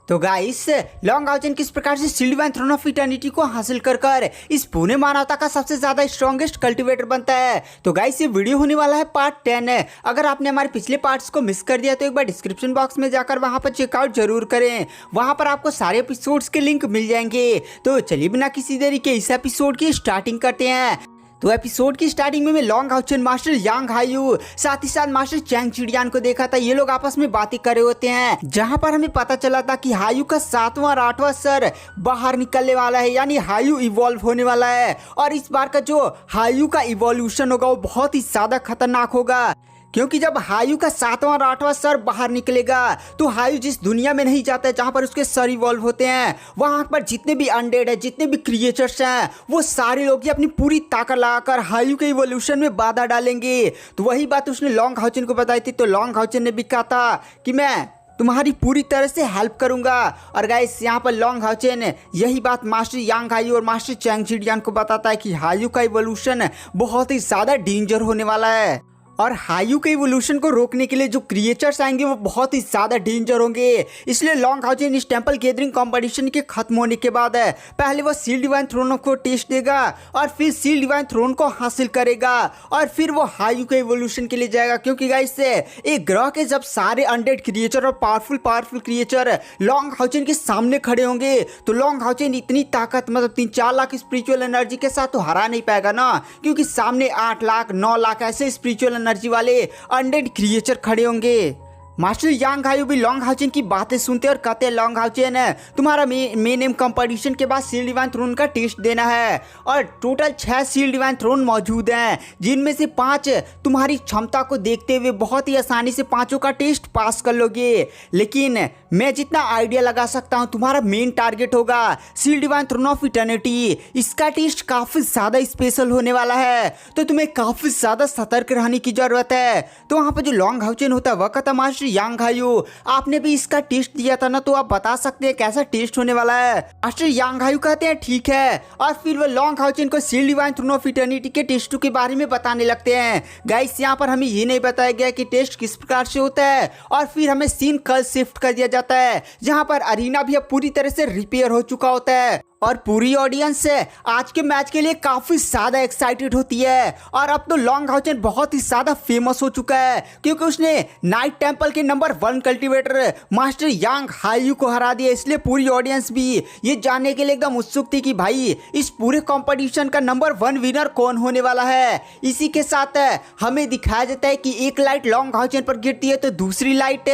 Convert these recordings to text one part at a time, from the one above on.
तो guys long हाउचन किस प्रकार से shield one throne of eternity को हासिल कर इस पूरे मानवता का सबसे ज्यादा स्ट्रॉन्गेस्ट कल्टिवेटर बनता है। तो गाइस ये वीडियो होने वाला है पार्ट 10 है। अगर आपने हमारे पिछले पार्ट्स को मिस कर दिया तो एक बार डिस्क्रिप्शन बॉक्स में जाकर वहां पर चेकआउट जरूर करें, वहां पर आपको सारे एपिसोड्स के लिंक मिल जाएंगे। तो चलिए बिना किसी देरी के इस एपिसोड की स्टार्टिंग करते हैं। तो एपिसोड की स्टार्टिंग में मैं लॉन्ग हाउचन मास्टर यांग हायू साथ ही साथ मास्टर चैंग चिड़ियान को देखा था। ये लोग आपस में बातें कर रहे होते हैं, जहां पर हमें पता चला था कि हायू का 7वां और 8वां सर बाहर निकलने वाला है, यानी हायू इवॉल्व होने वाला है। और इस बार का जो हायू का इवोल्यूशन होगा वो बहुत ही ज्यादा खतरनाक होगा, क्योंकि जब हायू का 7वां और 8वां सर बाहर निकलेगा तो हायू जिस दुनिया में नहीं जाता है जहां पर उसके सर इवॉल्व होते हैं, वहां पर जितने भी अनडेड है, जितने भी क्रिएचर्स हैं, वो सारे लोग ही अपनी पूरी ताकत लगाकर हायू के इवोल्यूशन में बाधा डालेंगे। तो वही बात उसने लॉन्ग हाउचन को बताई थी। तो लॉन्ग हाउचन ने भी कहा था कि मैं तुम्हारी पूरी तरह से हेल्प करूंगा। और गाइस यहाँ पर लॉन्ग हाउचन यही बात मास्टर यांग हायू और मास्टर चैंग चिड़ियान को बताता है कि हायू का इवोल्यूशन बहुत ही ज्यादा डेंजर होने वाला है, और हायू के इवोल्यूशन को रोकने के लिए जो क्रिएचर्स आएंगे वो बहुत ही ज्यादा डेंजर होंगे। इसलिए लॉन्ग हाउचन इस टेंपल गैदरिंग कंपटीशन के खत्म होने के बाद पहले वो सील डिवाइन थ्रोन को टेस्ट देगा और फिर सील डिवाइन थ्रोन को हासिल करेगा, और फिर वो हायू के इवोल्यूशन के लिए जाएगा। क्योंकि गाइस एक ग्रह के जब सारे अनडेड क्रिएचर और पावरफुल क्रिएचर लॉन्ग हाउचन के सामने खड़े होंगे तो लॉन्ग हाउचन इतनी ताकत मतलब 3-4 लाख स्पिरिचुअल एनर्जी के साथ तो हरा नहीं पाएगा ना, क्योंकि सामने 8 लाख 9 लाख ऐसे स्पिरिचुअल एनर्जी वाले अनडेड क्रिएचर खड़े होंगे। मास्टर यांग हायू भी लॉन्ग हाउचन की बातें सुनते और कहते हैं लॉन्ग हाउचन तुम्हारा मेन एम कंपटीशन के बाद सील डिवाइन थ्रोन का टेस्ट देना है, और टोटल 6 सील डिवाइन थ्रोन मौजूद हैं, जिनमें से 5 तुम्हारी क्षमता को देखते हुए बहुत ही आसानी से 5 का टेस्ट पास कर लोगे। लेकिन मैं जितना आइडिया लगा सकता हूं तुम्हारा मेन टारगेट होगा seal divine throne of eternity. इसका टेस्ट काफी ज्यादा स्पेशल होने वाला है, तो तुम्हें काफी ज्यादा सतर्क रहने की जरूरत है। तो वहां पर जो लॉन्ग हाउचन होता है वह कहता मास्टर यांग हायू आपने भी इसका टेस्ट दिया था ना, तो आप बता सकते हैं कैसा टेस्ट होने वाला है। मास्टर यांग हायू कहते हैं ठीक है, और फिर वो लॉन्ग हाउचन को seal divine throne of eternity के टेस्टों के बारे में बताने लगते हैं। गाइस यहाँ पर हमें ये नहीं बताया गया कि टेस्ट किस प्रकार से होता है, और फिर हमें सीन कल शिफ्ट कर दिया जाता है जहां पर अरीना भी अब पूरी तरह से रिपेयर हो चुका होता है, और पूरी ऑडियंस आज के मैच के लिए काफी ज्यादा एक्साइटेड होती है। और अब तो लॉन्ग हाउचन बहुत ही ज्यादा फेमस हो चुका है, क्योंकि उसने नाइट टेंपल के नंबर 1 कल्टिवेटर मास्टर यांग हायू को हरा दिया। इसलिए पूरी ऑडियंस भी ये जानने के लिए एकदम उत्सुक थी कि भाई इस पूरे कंपटीशन का नंबर 1 विनर कौन होने वाला है। इसी के साथ हमें दिखाया जाता है कि एक लाइट लॉन्ग हाउचन पर गिरती है तो दूसरी लाइट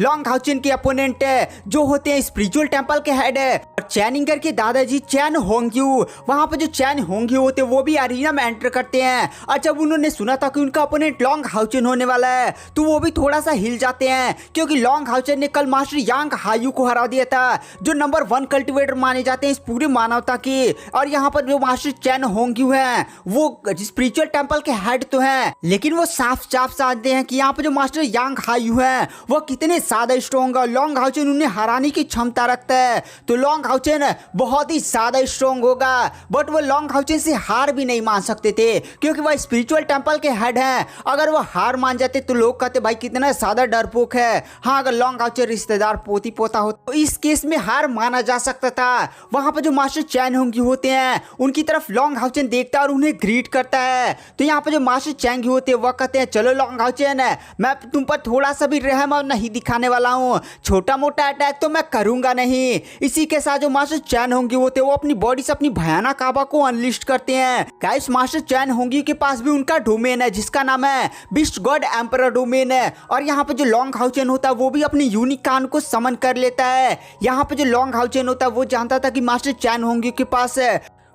लॉन्ग हाउचन के अपोनेंट जो होते हैं स्पिरिचुअल टेंपल के हेड और चैनिंगर के दादाजी चैन होंग्यू, वहां पर जो चैन होंग्यू होते हैं वो भी अरीना में एंटर करते हैं। और जब उन्होंने सुना था कि उनका अपोनेंट लॉन्ग हाउचन होने वाला है तो वो भी थोड़ा सा हिल जाते हैं, क्योंकि लॉन्ग हाउचन ने कल मास्टर यांग हायू को हरा दिया था, जो नंबर 1 कल्टिवेटर माने जाते हैं इस पूरी मानवता के। और यहाँ पर जो मास्टर चैन होंग्यू हैं वो स्पिरिचुअल टेंपल के हेड तो हैं, लेकिन वो साफ साफ जानते हैं कि यहाँ पर जो मास्टर यांग हायू हैं वो कितने ज्यादा स्ट्रॉन्ग है। लॉन्ग हाउचन उन्हें हराने की क्षमता रखता है, तो लॉन्ग हाउचन बहुत ही ज्यादा स्ट्रॉन्ग होगा, बट वो लॉन्ग हाउचन से हार भी नहीं मान सकते थे, क्योंकि वह स्पिरिचुअल टेंपल के हेड हैं। अगर वो हार मान जाते तो लोग कहते भाई कितना ज्यादा डरपोक है। हाँ, अगर लॉन्ग हाउचन रिश्तेदार पोती पोता हो तो इस केस में हार माना जा सकता था। वहां पर जो मास्टर चैन होंगी होते हैं उनकी तरफ लॉन्ग हाउचन देखता है और उन्हें ग्रीट करता है। तो यहाँ पर जो मास्टर चैंग होते हैं वह कहते हैं चलो लॉन्ग हाउचन मैं तुम पर थोड़ा सा भी रहम नहीं दिखाने वाला हूँ, छोटा मोटा अटैक तो मैं करूंगा नहीं। इसी के साथ जो मास्टर चैन होंगी होते हैं वो अपनी बॉडी से अपनी भयानक आभा को अनलिस्ट करते हैं। गाइस मास्टर चैन होंगी के पास भी उनका डोमेन है जिसका नाम है बिस्ट गॉड एम्परर डोमेन है, और यहाँ पे जो लॉन्ग हाउचन होता है वो भी अपनी यूनिक कान को समन कर लेता है। यहाँ पे जो लॉन्ग हाउचन होता है वो जानता था कि मास्टर चैन होंगी के पास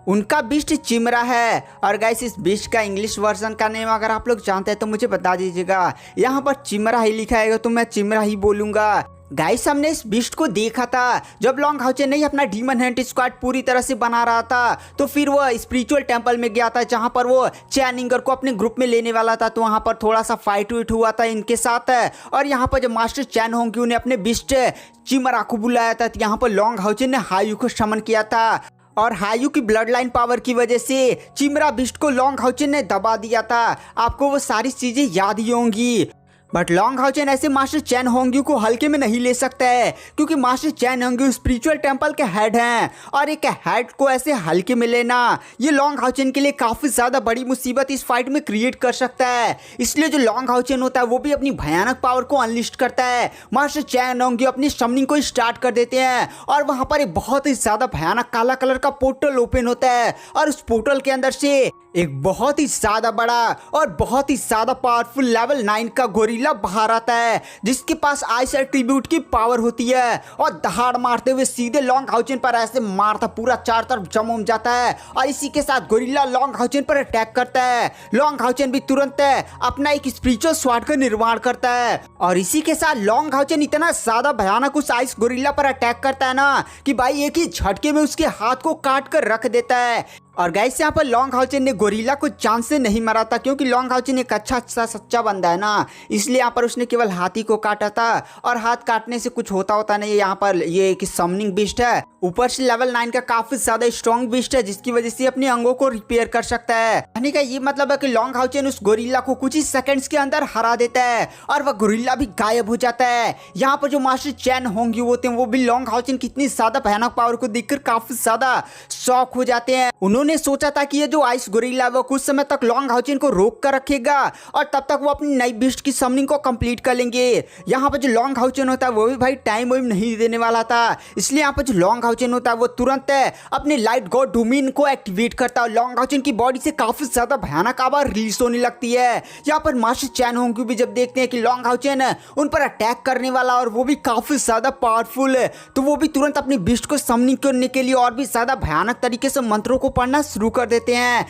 उनका बिस्ट चिमरा है। और गाइस इस बिस्ट का इंग्लिश वर्जन का नेम अगर आप लोग जानते हैं तो मुझे बता दीजिएगा। यहाँ पर चिमरा ही लिखा है तो मैं चिमरा ही बोलूंगा। गाइस हमने इस बिस्ट को देखा था जब लॉन्ग हाउचन ने अपना डीमन हंट स्क्वाड पूरी तरह से बना रहा था, तो फिर वो स्पिरिचुअल टेंपल में गया था जहां पर वो चैनिंगर को अपने ग्रुप में लेने वाला था। तो वहां पर थोड़ा सा फाइट वाइट हुआ था इनके साथ, और यहाँ पर जब मास्टर चैन होंग्यू ने अपने बिस्ट चिमरा को बुलाया था तो यहाँ पर लॉन्ग हाउचन ने हायू को समन किया था, और हायू की ब्लड लाइन पावर की वजह से चिमरा बिस्ट को लॉन्ग हाउचन ने दबा दिया था। आपको वो सारी चीजें याद ही होंगी। बट लॉन्ग हाउचेन ऐसे मास्टर चैन होंग्यू को हल्के में नहीं ले सकता है, क्योंकि मास्टर चैन होंग्यू स्पिरिचुअल टेंपल के हेड हैं और एक हेड को ऐसे हल्के में लेना ये लॉन्ग हाउचेन के लिए काफी ज्यादा बड़ी मुसीबत इस फाइट में क्रिएट कर सकता है। इसलिए जो लॉन्ग हाउचेन होता है वो भी अपनी भयानक पावर को अनलिस्ट करता है। मास्टर चैन होंग्यू अपनी समनिंग को स्टार्ट कर देते हैं और वहां पर एक बहुत ही ज्यादा भयानक काला कलर का पोर्टल ओपन होता है और उस पोर्टल के अंदर से एक बहुत ही ज्यादा बड़ा और बहुत ही ज्यादा पावरफुल लेवल 9 का गोरिल्ला बाहर आता है, जिसके पास आइस एट्रीब्यूट की पावर होती है और दहाड़ मारते हुए सीधे लॉन्ग हाउचेन पर ऐसे मारता पूरा चारों तरफ जम जाता है और इसी के साथ गोरिल्ला लॉन्ग हाउचेन पर अटैक करता है। लॉन्ग हाउचेन भी तुरंत अपना एक स्पिरिचुअल स्वॉर्ड का निर्माण करता है और इसी के साथ लॉन्ग हाउचेन इतना ज्यादा भयानक उस आइस गोरिल्ला पर अटैक करता है ना कि भाई एक ही झटके में उसके हाथ को काट कर रख देता है। और गाइस यहाँ पर लॉन्ग हाउचेन ने गोरिल्ला को जान से नहीं मारा था, क्योंकि लॉन्ग हाउचेन एक अच्छा सच्चा बंदा है ना, इसलिए यहाँ पर उसने केवल हाथी को काटा था और हाथ काटने से कुछ होता नहीं है। यहाँ पर ये एक समनिंग बीस्ट है, ऊपर से लेवल 9 का काफी ज्यादा स्ट्रॉन्ग बीस्ट है, जिसकी वजह से अपने अंगों को रिपेयर कर सकता है। कहने का ये मतलब है कि लॉन्ग हाउचेन उस गोरिल्ला को कुछ ही सेकंड्स के अंदर हरा देता है और वह गोरिल्ला भी गायब हो जाता है। यहाँ पर जो मास्टर चैन होंग्यू होते हैं वो भी लॉन्ग हाउचेन की इतनी ज्यादा भयानक पावर को देखकर काफी ज्यादा शॉक हो जाते हैं। उन्होंने सोचा था कि ये जो आइस गोरिल्ला वो कुछ समय तक लॉन्ग हाउचेन को रोक कर रखेगा और तब तक वो अपनी नई बीस्ट की समनिंग को कंप्लीट कर लेंगे। यहाँ पर जो लॉन्ग हाउचेन होता है वो भी भाई टाइम वाइम नहीं देने वाला था, इसलिए यहाँ पर जो लॉन्ग हाउचेन होता है वो तुरंत अपने लाइट गॉड डोमिन को एक्टिवेट करता है। लॉन्ग हाउचेन की बॉडी से काफी ज्यादा भयानक आवाज रिलीज होने लगती है। यहाँ पर मास्टर चैन होंग्यू भी जब देखते हैं कि लॉन्ग हाउचेन उन पर अटैक करने वाला और वो भी काफी ज्यादा पावरफुल है, तो वो भी तुरंत अपनी बीस्ट को समनिंग करने के लिए और भी ज्यादा भयानक तरीके से मंत्रों को पढ़ना शुरू कर देते हैं।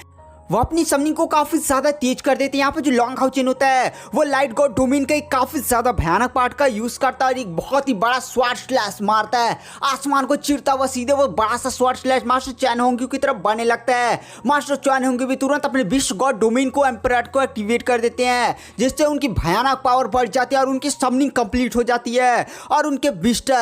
वो अपनी समनिंग को काफी ज्यादा तेज कर देते हैं। यहाँ पे जो लॉन्ग हाउचेन होता है वो लाइट गॉड डोमिन का एक काफी ज्यादा भयानक पार्ट का यूज करता है और एक बहुत ही बड़ा स्वॉर्ड स्लैश मारता है, आसमान को चीरता हुआ सीधे वो बड़ा सा स्वॉर्ड स्लैश मास्टर चैन होंग्यू की तरफ बढ़ने लगता है। मास्टर चैन होंग्यू भी तुरंत अपने विश्व गॉड डोमिन को एम्परर को एक्टिवेट कर देते हैं, जिससे उनकी भयानक पावर बढ़ जाती है और उनकी समनिंग कंप्लीट हो जाती है और उनके विस्ट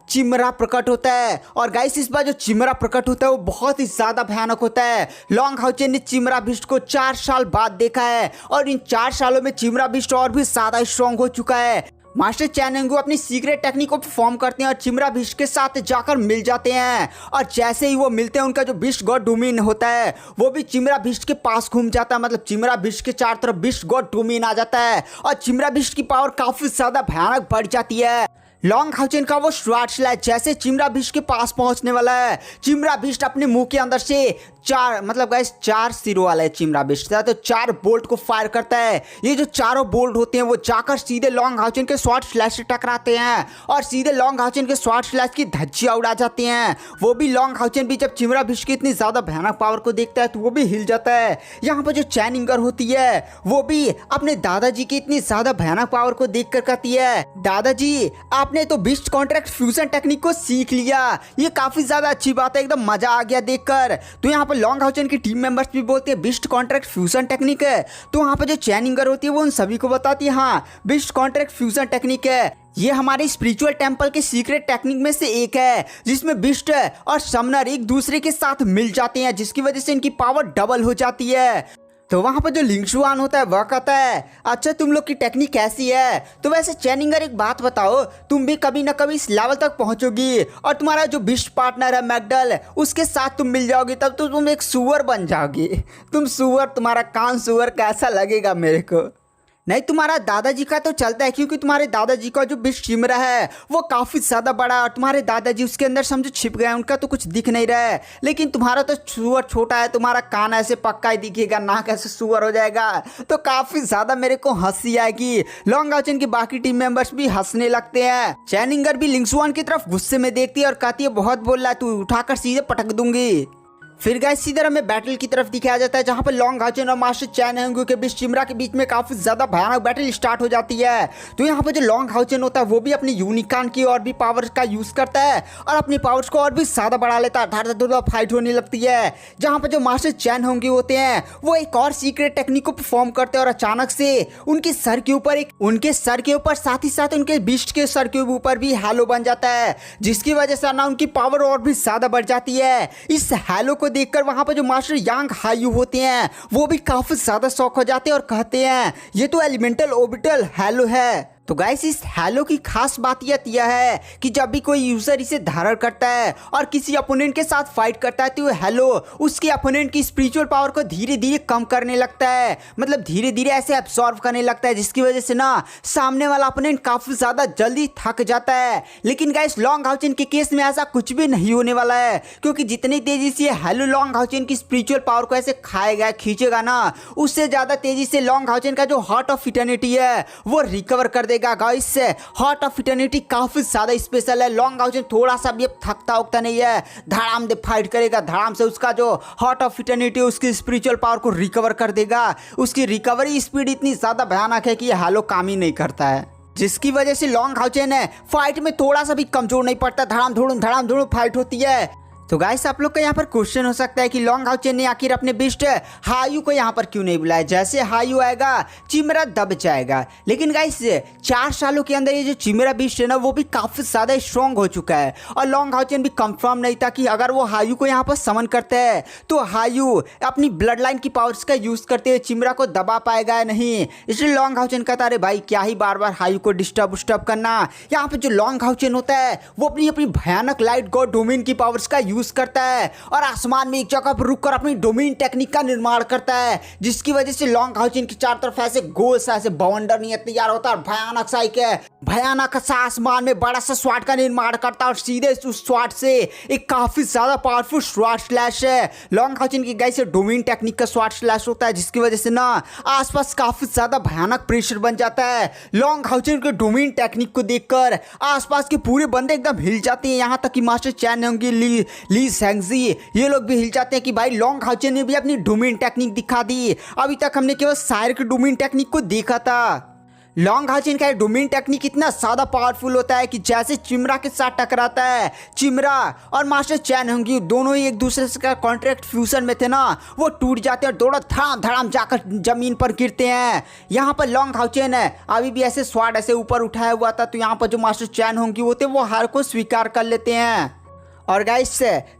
चिमरा प्रकट होता है। और गाइस इस बार जो चिमरा प्रकट होता है वो बहुत ही ज्यादा भयानक होता है। लॉन्ग हाउचेन ने चिमरा बिस्ट को 4 साल बाद देखा है और इन 4 सालों में चिमरा बिस्ट और भी ज्यादा स्ट्रॉन्ग हो चुका है। मास्टर चैन होंग्यू अपनी सीक्रेट टेक्निक को परफॉर्म करते हैं और चिमरा बिस्ट के साथ जाकर मिल जाते हैं और जैसे ही वो मिलते हैं उनका जो बिस्ट गॉड डोमिन होता है वो भी चिमरा बिस्ट के पास घूम जाता है, मतलब चिमरा बिस्ट के चारों तरफ बिस्ट गॉड डोमिन आ जाता है और चिमरा बिस्ट की पावर काफी ज्यादा भयानक बढ़ जाती है। लॉन्ग हाउचेन का वो स्वॉर्ड स्लैश जैसे चिमरा बिस्ट के पास पहुंचने वाला है, चिमरा बिस्ट अपने मुंह के अंदर से 4 सिरों वाला है चिमरा बिस्ट था, तो 4 बोल्ट को फायर करता है। ये जो चारों बोल्ट होते हैं वो जाकर सीधे लॉन्ग हाउचेन के स्वॉर्ड स्लैश से टकराते हैं और सीधे लॉन्ग हाउचेन के स्वॉर्ड स्लैश की धज्जियां उड़ा जाती हैं। वो भी लॉन्ग हाउचेन भी जब चिमरा बिस्ट की इतनी ज्यादा भयानक पावर को देखता है तो वो भी हिल जाता है। यहाँ पर जो चैनिंगर होती है वो भी अपने दादाजी की इतनी ज्यादा भयानक पावर को देख कर कहती है, दादाजी आपने तो बिस्ट कॉन्ट्रैक्ट फ्यूजन टेक्निक को सीख लिया, ये काफी ज्यादा अच्छी बात है, एकदम मजा आ गया देखकर। तो यहाँ पर लॉन्ग हाउचेन की टीम मेंबर्स भी बोलते हैं बिस्ट कॉन्ट्रैक्ट फ्यूजन टेक्निक है, तो वहाँ पर जो चैनिंगर होती है वो उन सभी को बताती है हाँ बिस्ट कॉन्ट्रैक्ट फ्यूजन टेक्निक है, ये हमारे स्पिरिचुअल टेंपल के सीक्रेट टेक्निक में से एक है जिसमें बिस्ट और समनर एक दूसरे के साथ मिल जाते हैं, जिसकी वजह से इनकी पावर डबल हो जाती है। तो वहाँ पर जो लिंगशुआन होता है वह कहता है अच्छा तुम लोग की टेक्निक कैसी है, तो वैसे चैनिंगर एक बात बताओ, तुम भी कभी ना कभी इस लेवल तक पहुंचोगी और तुम्हारा जो बिस्ट पार्टनर है मैकडल उसके साथ तुम मिल जाओगी, तब तो तुम एक सुअर बन जाओगी। तुम सुअर, तुम्हारा कान सुअर कैसा लगेगा मेरे को। नहीं तुम्हारा दादाजी का तो चलता है, क्योंकि तुम्हारे दादाजी का जो बिस्ट चिमरा है वो काफी ज्यादा बड़ा और तुम्हारे दादाजी उसके अंदर समझो छिप गए, उनका तो कुछ दिख नहीं रहा है, लेकिन तुम्हारा तो सुअर छोटा है, तुम्हारा कान ऐसे पक्का ही दिखेगा, नाक ऐसे सुअर हो जाएगा, तो काफी ज्यादा मेरे को हंसी आएगी। लॉन्ग हाउचेन के बाकी टीम मेंबर्स भी हंसने लगते हैं। चैनिंगर भी लिंगशुआन की तरफ गुस्से में देखती है और कहती है बहुत बोल रहा है तू, उठाकर सीधे पटक दूंगी। फिर गाइस सीधे हमें बैटल की तरफ दिखाया जाता है जहां पर लॉन्ग हाउचेन और मास्टर चैन होंग्यू के बीच चिमरा के बीच में काफी ज्यादा भयानक बैटल स्टार्ट हो जाती है। तो यहाँ पर जो लॉन्ग हाउचेन होता है वो भी अपनी यूनिकॉर्न की और भी पावर्स का यूज करता है और अपनी पावर्स को और भी ज्यादा बढ़ा लेता है, धड़ फाइट होने लगती है। जहाँ पर जो मास्टर चैन होंग्यू होते हैं वो एक और सीक्रेट टेक्निक को परफॉर्म करते हैं और अचानक से उनके सर के ऊपर साथ ही साथ उनके बीस्ट के सर के ऊपर भी हैलो बन जाता है, जिसकी वजह से ना उनकी पावर और भी ज्यादा बढ़ जाती है। इस हैलो को को देखकर वहां पर जो मास्टर यांग हायू होते हैं वो भी काफी ज्यादा शौक हो जाते हैं और कहते हैं ये तो एलिमेंटल ऑर्बिटल हैलो है। तो गाइस इस हैलो की खास बात यह है कि जब भी कोई यूजर इसे धारण करता है और किसी अपोनेंट के साथ फाइट करता है तो ये हैलो उसके अपोनेंट की स्पिरिचुअल पावर को धीरे धीरे कम करने लगता है, मतलब धीरे धीरे ऐसे एब्सॉर्ब करने लगता है, जिसकी वजह से ना सामने वाला अपोनेंट काफी ज्यादा जल्दी थक जाता है। लेकिन गाइस लॉन्ग हाउचेन के केस में ऐसा कुछ भी नहीं होने वाला है, क्योंकि जितनी तेजी से हैलो लॉन्ग हाउचेन की स्पिरिचुअल पावर को ऐसे खाएगा खींचेगा ना, उससे ज्यादा तेजी से लॉन्ग हाउचेन का जो हार्ट ऑफ इटर्निटी है वो रिकवर कर गाइस हार्ट ऑफ इटर्निटी काफी ज्यादा स्पेशल है। लॉन्ग हाउचेन थोड़ा सा भी थकता उगता नहीं है, धड़ाम दे फाइट करेगा, धड़ाम से उसका जो हार्ट ऑफ इटर्निटी उसकी स्पिरिचुअल पावर को रिकवर कर देगा। उसकी रिकवरी स्पीड इतनी ज्यादा भयानक है कि यह हैलो काम ही नहीं करता है, जिसकी वजह से लॉन्ग हाउचेन है फाइट में थोड़ा सा भी कमजोर नहीं पड़ता, धड़ाम धुड़ुम फाइट होती है। तो गाइस आप लोग का यहाँ पर क्वेश्चन हो सकता है कि लॉन्ग हाउचेन ने आखिर अपने बेस्ट हायू को यहाँ पर क्यों नहीं बुलाया, जैसे हायू आएगा चिमरा दब जाएगा। लेकिन गाइस 4 सालों के अंदर ये जो चिमरा बीस्ट है ना वो भी काफी ज्यादा स्ट्रॉन्ग हो चुका है और लॉन्ग हाउचेन भी कंफर्म नहीं था कि अगर वो हायू को यहाँ पर समन करता है तो हायू अपनी ब्लड लाइन की पावर्स का यूज करते हुए चिमरा को दबा पाएगा या नहीं। इसलिए लॉन्ग हाउचेन कहता अरे भाई क्या ही बार बार हायू को डिस्टर्ब करना। यहाँ पे जो लॉन्ग हाउचेन होता है वो अपनी भयानक लाइट गॉड डोमेन की पावर्स का यूज करता है और आसमान में एक जगह पर रुककर अपनी डोमेन टेक्निक का निर्माण करता है, जिसकी वजह से लॉन्ग हाउचेन की चारों तरफ ऐसे गोल सा ऐसे बवंडर नहीं तैयार होता और भयानक सा आसमान में बड़ा सा स्वाट का निर्माण करता है और सीधे उस स्वाट से एक काफी ज्यादा पावरफुल स्वाट स्लैश है। लॉन्ग हाउचेन की गाइस डोमेन टेक्निक का स्वाट स्लैश होता है, जिसकी वजह से ना आसपास काफी ज्यादा भयानक प्रेशर बन जाता है। लॉन्ग हाउचेन के डोमेन टेक्निक को देखकर आसपास के पूरे बंदे एकदम हिल जाते हैं, यहाँ तक कि मास्टर चैन होंगे ली सेंगजी ये लोग भी हिल जाते हैं कि भाई लॉन्ग हाउचेन ने भी अपनी डोमेन टेक्निक दिखा दी। अभी तक हमने केवल सायर के डोमेन टेक्निक को देखा था। लॉन्ग हाउचेन का डोमेन टेक्निक इतना ज्यादा पावरफुल होता है कि जैसे चिमरा के साथ टकराता है, चिमरा और मास्टर चैन होंगी दोनों ही एक दूसरे से कॉन्ट्रैक्ट फ्यूजन में थे ना, वो टूट जाते हैं और दोनों धड़ाम जाकर जमीन पर गिरते हैं। यहाँ पर लॉन्ग हाउचेन है अभी भी ऐसे स्वाड ऐसे ऊपर उठाया हुआ था, तो यहाँ पर जो मास्टर चैन होंगी होते वो हार को स्वीकार कर लेते हैं। और गाइस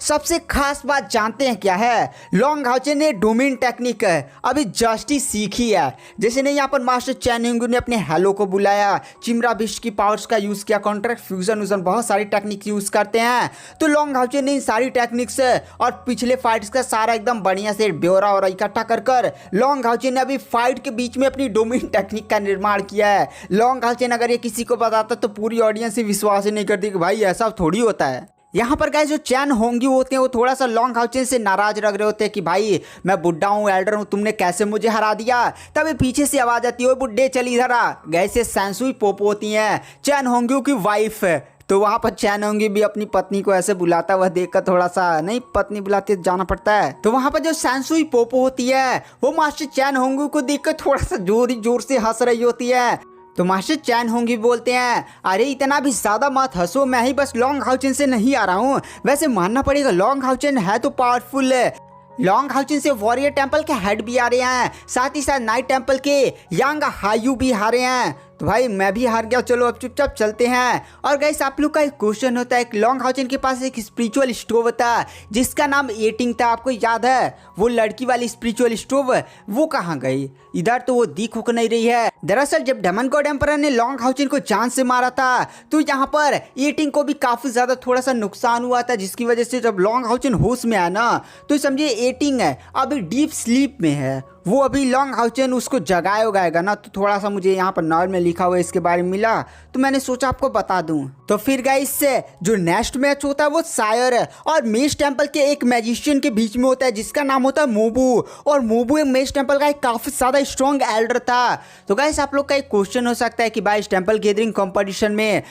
सबसे खास बात जानते हैं क्या है, लॉन्ग हाउचेन ने डोमेन टेक्निक अभी जस्ट ही सीखी है। जैसे नहीं यहाँ पर मास्टर चैनिंग ने अपने हैलो को बुलाया, चिमरा बिस्ट की पावर्स का यूज़ किया, कॉन्ट्रैक्ट फ्यूजन बहुत सारी टेक्निक यूज़ करते हैं। तो लॉन्ग हाउचेन ने इन सारी टेक्निक्स और पिछले फाइट्स का सारा एकदम बढ़िया से ब्यौरा और इकट्ठा कर लॉन्ग हाउचेन ने अभी फाइट के बीच में अपनी डोमेन टेक्निक का निर्माण किया है। लॉन्ग हाउचेन अगर ये किसी को बताता तो पूरी ऑडियंस ही विश्वास ही नहीं करती कि भाई ऐसा थोड़ी होता है। यहाँ पर गाइस जो चैन होंगी होते हैं वो थोड़ा सा लॉन्ग हाउचेन से नाराज लग रहे होते हैं कि भाई मैं बुड्ढा हूँ, एल्डर हूँ, तुमने कैसे मुझे हरा दिया। तभी पीछे से आवाज आती है बुड्ढे चल इधर आ। गैस सैनसुई पोपो होती हैं चैन होंगी की वाइफ, तो वहाँ पर चैन होंगी भी अपनी पत्नी को ऐसे बुलाता हुआ देखकर थोड़ा सा नहीं पत्नी बुलाती तो जाना पड़ता है। तो वहाँ पर जो सैनसुई पोपो होती है वो मास्टर चैन होंगी को देखकर थोड़ा सा जोर से हंस रही होती है। तो मास्टर चैन होंगी बोलते हैं अरे इतना भी ज्यादा मत हंसो, मैं ही बस लॉन्ग हाउचेन से नहीं आ रहा हूँ। वैसे मानना पड़ेगा लॉन्ग हाउचेन है तो पावरफुल है। लॉन्ग हाउचेन से वॉरियर टेंपल के हेड भी आ रहे हैं, साथ ही साथ नाइट टेंपल के यांग हायू भी आ रहे हैं। तो भाई मैं भी हार गया, चलो अब चुपचाप चलते हैं। और गाइस आप लोग का एक क्वेश्चन होता है कि लॉन्ग हाउचेन के पास एक स्पिरिचुअल स्टोव था जिसका नाम एटिंग था, आपको याद है? वो लड़की वाली स्पिरिचुअल स्टोव वो कहाँ गई? इधर तो वो दिख उक नहीं रही है। दरअसल जब डेमन गॉड एम्परर ने लॉन्ग हाउचेन को जान से मारा था तो यहाँ पर एटिंग को भी काफी ज्यादा थोड़ा सा नुकसान हुआ था, जिसकी वजह से जब लॉन्ग हाउचेन होश में आया ना तो समझिए एटिंग है अभी डीप स्लीप में है। वो अभी लॉन्ग हाउचेन उसको जगाए उगाएगा ना, तो थोड़ा सा मुझे यहाँ पर नॉर्मल में लिखा हुआ इसके बारे में मिला तो मैंने सोचा आपको बता दूं। तो फिर गाइस से जो नेक्स्ट मैच होता है वो सायर और मेज टेंपल के एक मैजिशियन के बीच में होता है जिसका नाम होता है मोबू। और मोबू एक मेज टेंपल का एक काफी ज्यादा स्ट्रॉन्ग एल्डर था। तो गाइस आप लोग का एक क्वेश्चन हो सकता है कि भाई इस टेंपल गैदरिंग कंपटीशन में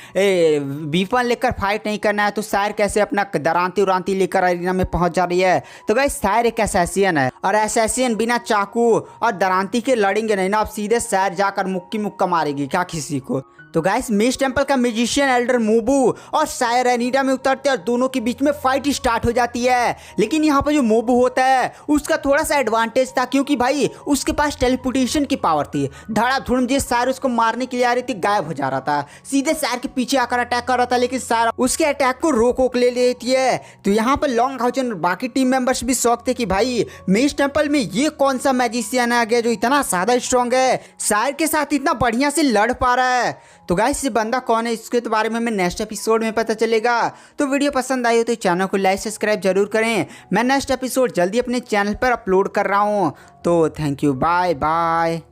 वीपन लेकर फाइट नहीं करना है तो सायर कैसे अपना दरांती उरांती लेकर अरीना में पहुंच जा रही है? तो गाइस सायर एक असैसियन है और असैसियन बिना चाकू और दरांती के लड़ेंगे नहीं ना, अब सीधे सायर जाकर मुक्की मुक्का मारेगी क्या किसी को। तो गाइस मेस टेम्पल का म्यूजिशियन एल्डर मोबू और सायर एनीटा में उतरते हैं और दोनों के बीच में फाइट स्टार्ट हो जाती है। लेकिन यहाँ पर जो मोबू होता है उसका थोड़ा सा एडवांटेज था, क्योंकि भाई उसके पास टेलीपोर्टेशन की पावर थी। धड़ाधुड़ जिस सायर उसको मारने के लिए आ रही थी गायब हो जा रहा था, सीधे सायर के पीछे आकर अटैक कर रहा था, लेकिन सायर उसके अटैक को रोक ले लेती है। तो यहाँ पर लॉन्ग हाउचन और बाकी टीम मेंबर्स भी शौक थे कि भाई मेस टेम्पल में ये कौन सा मैजिशियन आ गया जो इतना ज्यादा स्ट्रांग है, सायर के साथ इतना बढ़िया से लड़ पा रहा है। तो गाइस ये बंदा कौन है इसके तो बारे में हमें नेक्स्ट एपिसोड में पता चलेगा। तो वीडियो पसंद आई हो तो चैनल को लाइक सब्सक्राइब जरूर करें। मैं नेक्स्ट एपिसोड जल्दी अपने चैनल पर अपलोड कर रहा हूँ। तो थैंक यू, बाय बाय।